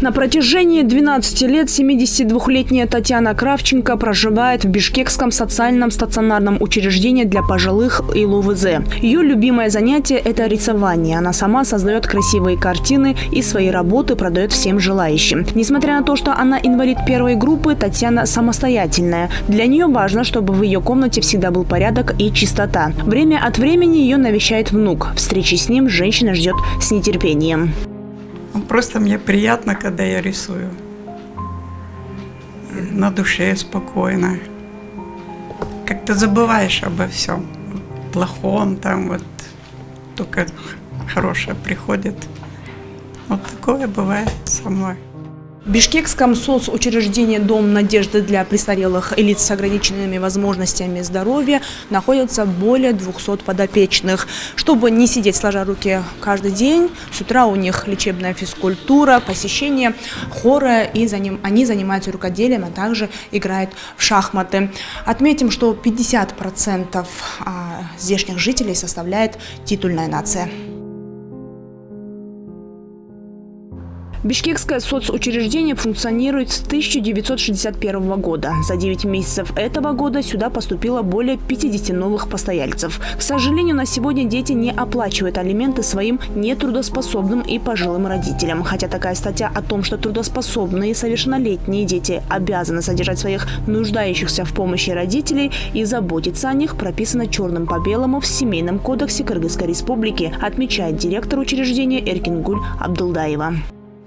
На протяжении 12 лет 72-летняя Татьяна Кравченко проживает в Бишкекском социальном стационарном учреждении для пожилых ИЛУВЗ. Ее любимое занятие – это рисование. Она сама создает красивые картины и свои работы продает всем желающим. Несмотря на то, что она инвалид первой группы, Татьяна самостоятельная. Для нее важно, чтобы в ее комнате всегда был порядок и чистота. Время от времени ее навещает внук. Встречи с ним женщина ждет с нетерпением. Просто мне приятно, когда я рисую. На душе спокойно. Как-то забываешь обо всем плохом, там вот только хорошее приходит. Вот такое бывает со мной. В Бишкекском соцучреждении «Дом надежды» для престарелых и лиц с ограниченными возможностями здоровья находится более 200 подопечных. Чтобы не сидеть сложа руки каждый день, с утра у них лечебная физкультура, посещение хора, и они занимаются рукоделием, а также играют в шахматы. Отметим, что 50% здешних жителей составляет титульная нация. Бишкекское соцучреждение функционирует с 1961 года. За 9 месяцев этого года сюда поступило более 50 новых постояльцев. К сожалению, на сегодня дети не оплачивают алименты своим нетрудоспособным и пожилым родителям. Хотя такая статья о том, что трудоспособные и совершеннолетние дети обязаны содержать своих нуждающихся в помощи родителей и заботиться о них, прописана черным по белому в Семейном кодексе Кыргызской республики, отмечает директор учреждения Эркингуль Абдулдаева.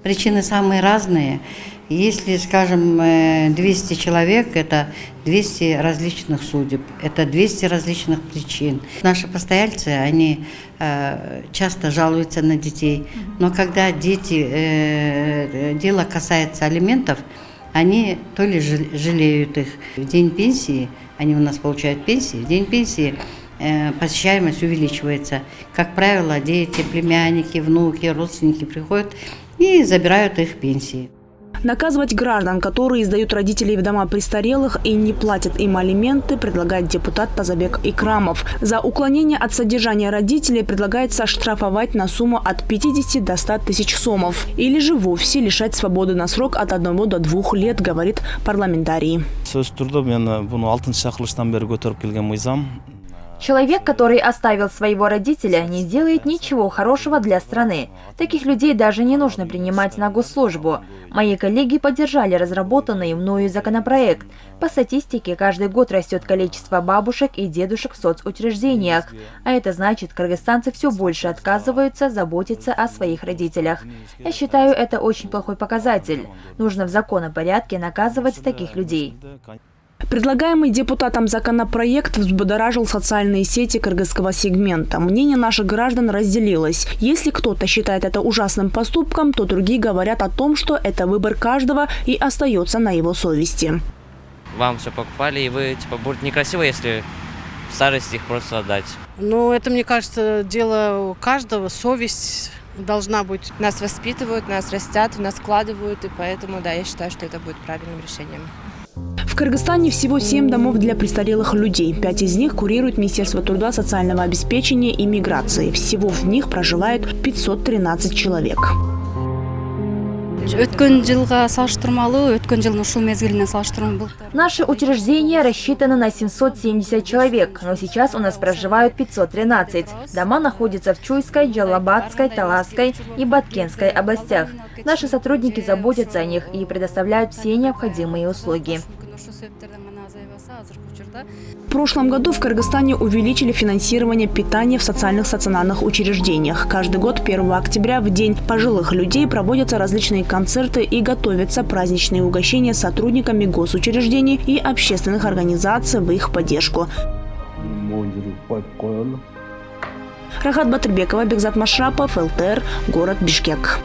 Причины самые разные. Если, скажем, 200 человек, это 200 различных судеб, это 200 различных причин. Наши постояльцы, они часто жалуются на детей, но когда дело касается алиментов, они то ли жалеют их. В день пенсии, они у нас получают пенсии, в день пенсии посещаемость увеличивается. Как правило, дети, племянники, внуки, родственники приходят и забирают их пенсии. Наказывать граждан, которые сдают родителей в дома престарелых и не платят им алименты, предлагает депутат Тазабек Икрамов. За уклонение от содержания родителей предлагается штрафовать на сумму от 50 до 100 тысяч сомов. Или же вовсе лишать свободы на срок от 1 до 2 лет, говорит парламентарий. Человек, который оставил своего родителя, не делает ничего хорошего для страны. Таких людей даже не нужно принимать на госслужбу. Мои коллеги поддержали разработанный мною законопроект. По статистике, каждый год растет количество бабушек и дедушек в соцучреждениях. А это значит, кыргызстанцы все больше отказываются заботиться о своих родителях. Я считаю, это очень плохой показатель. Нужно в законном порядке наказывать таких людей. Предлагаемый депутатом законопроект взбудоражил социальные сети кыргызского сегмента. Мнение наших граждан разделилось. Если кто-то считает это ужасным поступком, то другие говорят о том, что это выбор каждого и остается на его совести. Вам все покупали, и вы, будет некрасиво, если в старости их просто отдать. Ну, это, мне кажется, дело каждого, совесть должна быть. Нас воспитывают, нас растят, в нас вкладывают, и поэтому, да, я считаю, что это будет правильным решением. В Кыргызстане всего 7 домов для престарелых людей. 5 из них курирует Министерство труда, социального обеспечения и миграции. Всего в них проживает 513 человек. Наше учреждение рассчитано на 770 человек, но сейчас у нас проживают 513. Дома находятся в Чуйской, Джалабадской, Таласской и Баткенской областях. Наши сотрудники заботятся о них и предоставляют все необходимые услуги. В прошлом году в Кыргызстане увеличили финансирование питания в социальных стационарных учреждениях. Каждый год 1 октября, в День пожилых людей, проводятся различные концерты и готовятся праздничные угощения сотрудниками госучреждений и общественных организаций в их поддержку. Рахат Батырбекова, Бекзат Машрапов, ЛТР, город Бишкек.